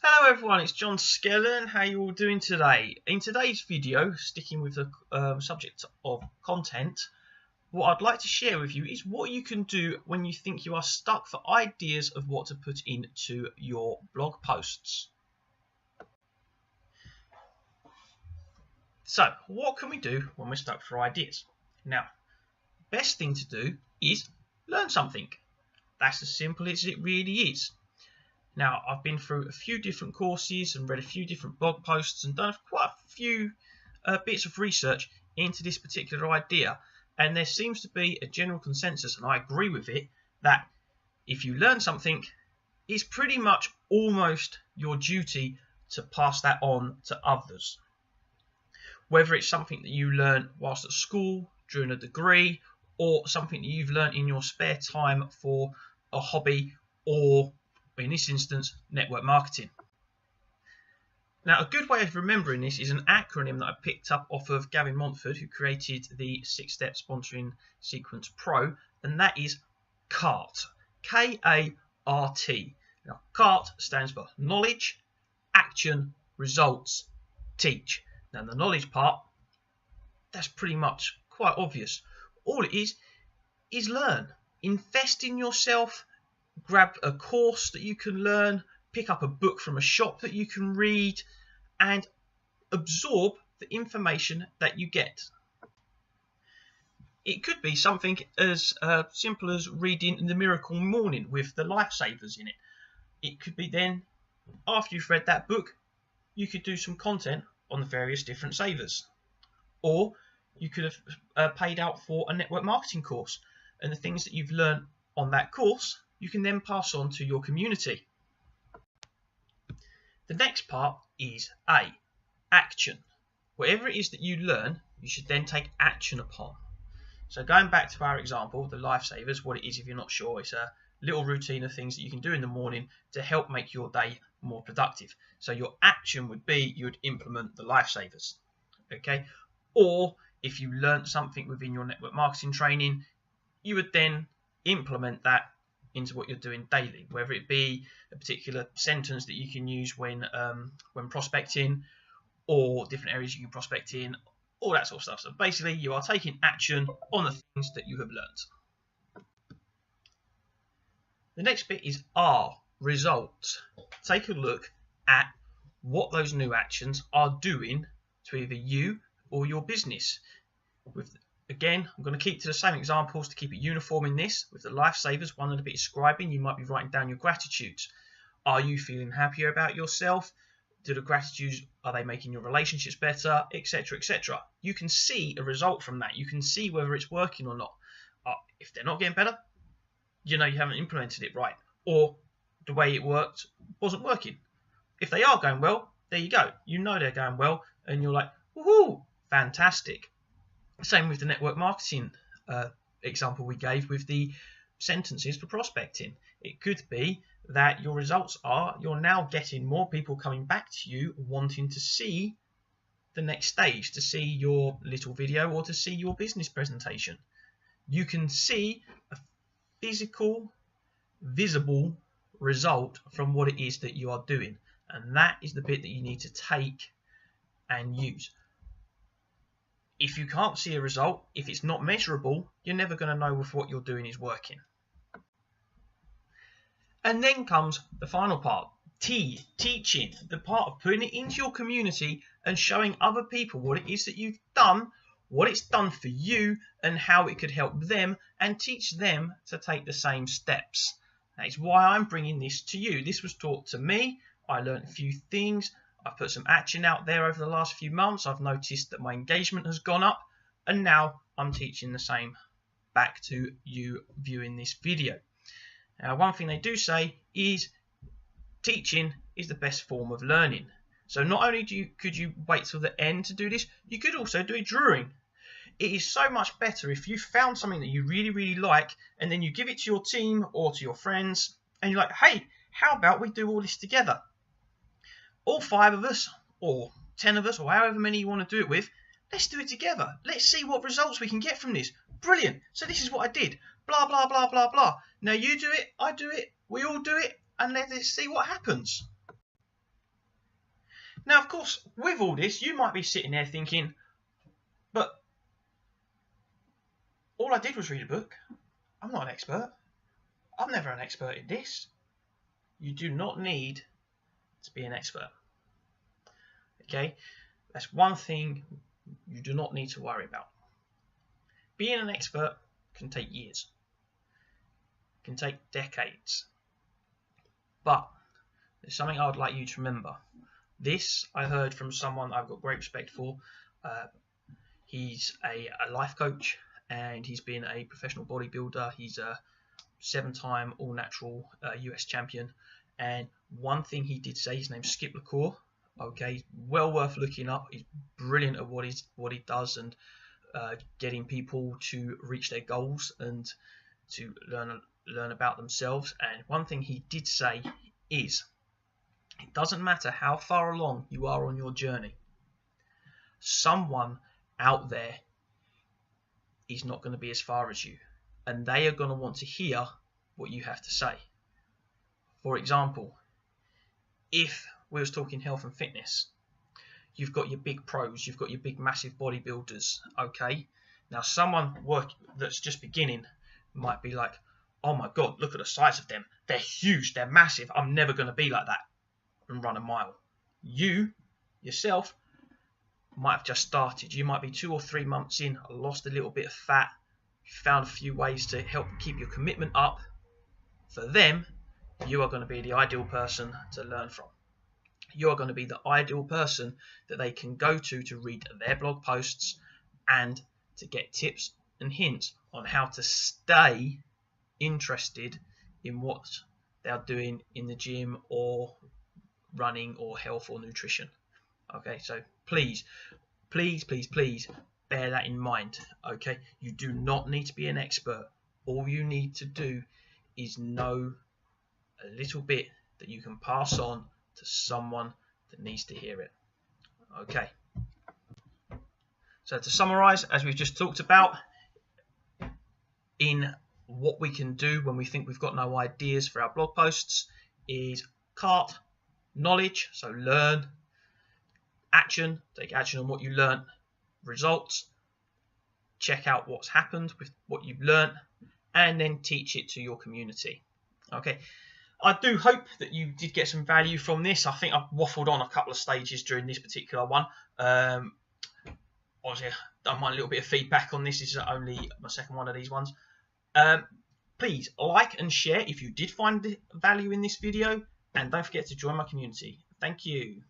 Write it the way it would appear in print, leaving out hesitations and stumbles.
Hello everyone, it's John Skellen. How are you all doing today? In today's video, sticking with the subject of content, what I'd like to share with you is what you can do when you think you are stuck for ideas of what to put into your blog posts. So, what can we do when we're stuck for ideas? Now, best thing to do is learn something. That's as simple as it really is. Now, I've been through a few different courses and read a few different blog posts and done quite a few bits of research into this particular idea. And there seems to be a general consensus, and I agree with it, that if you learn something, it's pretty much almost your duty to pass that on to others. Whether it's something that you learn whilst at school, during a degree, or something that you've learned in your spare time for a hobby, or in this instance, network marketing. Now, a good way of remembering this is an acronym that I picked up off of Gavin Montford, who created the 6-Step Sponsoring Sequence Pro, and that is KART. K-A-R-T. Now, KART stands for Knowledge, Action, Results, Teach. Now, the knowledge part, that's pretty much quite obvious. All it is learn. Invest in yourself. Grab a course that you can learn, pick up a book from a shop that you can read, and absorb the information that you get. It could be something as simple as reading The Miracle Morning with the lifesavers in it. It could be then, after you've read that book, you could do some content on the various different savers. Or you could have paid out for a network marketing course, and the things that you've learned on that course you can then pass on to your community. The next part is action. Whatever it is that you learn, you should then take action upon. So going back to our example, the lifesavers, what it is if you're not sure, it's a little routine of things that you can do in the morning to help make your day more productive. So your action would be you would implement the lifesavers. Okay? Or if you learned something within your network marketing training, you would then implement that into what you're doing daily, whether it be a particular sentence that you can use when prospecting, or different areas you can prospect in, all that sort of stuff. So basically you are taking action on the things that you have learnt. The next bit is R, results. Take a look at what those new actions are doing to either you or your business. Again, I'm going to keep to the same examples to keep it uniform in this. With the lifesavers, one little bit is scribing. You might be writing down your gratitudes. Are you feeling happier about yourself? Do the gratitudes, are they making your relationships better, etc., etc.? You can see a result from that. You can see whether it's working or not. If they're not getting better, you know you haven't implemented it right, or the way it worked wasn't working. If they are going well, there you go. You know they're going well, and you're like, woohoo, fantastic. Same with the network marketing example we gave with the sentences for prospecting. It could be that your results are you're now getting more people coming back to you wanting to see the next stage, to see your little video or to see your business presentation. You can see a physical, visible result from what it is that you are doing. And that is the bit that you need to take and use. If you can't see a result, if it's not measurable, you're never going to know if what you're doing is working. And then comes the final part, T, teaching, the part of putting it into your community and showing other people what it is that you've done, what it's done for you, and how it could help them, and teach them to take the same steps. That is why I'm bringing this to you. This was taught to me. I learned a few things. I've put some action out there over the last few months. I've noticed that my engagement has gone up, and now I'm teaching the same back to you viewing this video. Now, one thing they do say is teaching is the best form of learning. So not only could you wait till the end to do this, you could also do it during. It is so much better if you found something that you really, really like, and then you give it to your team or to your friends, and you're like, hey, how about we do all this together? All 5 of us, or 10 of us, or however many you want to do it with, let's do it together. Let's see what results we can get from this. Brilliant. So this is what I did. Blah, blah, blah, blah, blah. Now you do it, I do it, we all do it, and let's see what happens. Now, of course, with all this, you might be sitting there thinking, but all I did was read a book. I'm not an expert. I'm never an expert in this. You do not need to be an expert. Okay? That's one thing you do not need to worry about. Being an expert can take years. It can take decades. But there's something I would like you to remember. This I heard from someone I've got great respect for. He's a life coach, and he's been a professional bodybuilder. He's a 7-time all-natural US champion. And one thing he did say, his name's Skip LaCour. Okay, well worth looking up. He's brilliant at what he does, and getting people to reach their goals and to learn about themselves. And one thing he did say is, it doesn't matter how far along you are on your journey, someone out there is not going to be as far as you, and they are going to want to hear what you have to say. For example, if we was talking health and fitness, you've got your big pros, you've got your big massive bodybuilders. Okay, now someone that's just beginning might be like, oh my god, look at the size of them, they're huge, they're massive, I'm never going to be like that and run a mile. You yourself might have just started. You might be 2 or 3 months in, lost a little bit of fat, found a few ways to help keep your commitment up. For them, you are going to be the ideal person to learn from. You are going to be the ideal person that they can go to read their blog posts and to get tips and hints on how to stay interested in what they're doing in the gym or running or health or nutrition. Okay, so please bear that in mind. Okay, you do not need to be an expert. All you need to do is know a little bit that you can pass on to someone that needs to hear it. Okay, so to summarize, as we've just talked about, in what we can do when we think we've got no ideas for our blog posts, is KART, knowledge, so learn; action, take action on what you learned; results, check out what's happened with what you've learned, and then teach it to your community. Okay, I do hope that you did get some value from this. I think I've waffled on a couple of stages during this particular one. Obviously, I've done my little bit of feedback on this. This is only my second one of these ones. Please like and share if you did find value in this video, and don't forget to join my community. Thank you.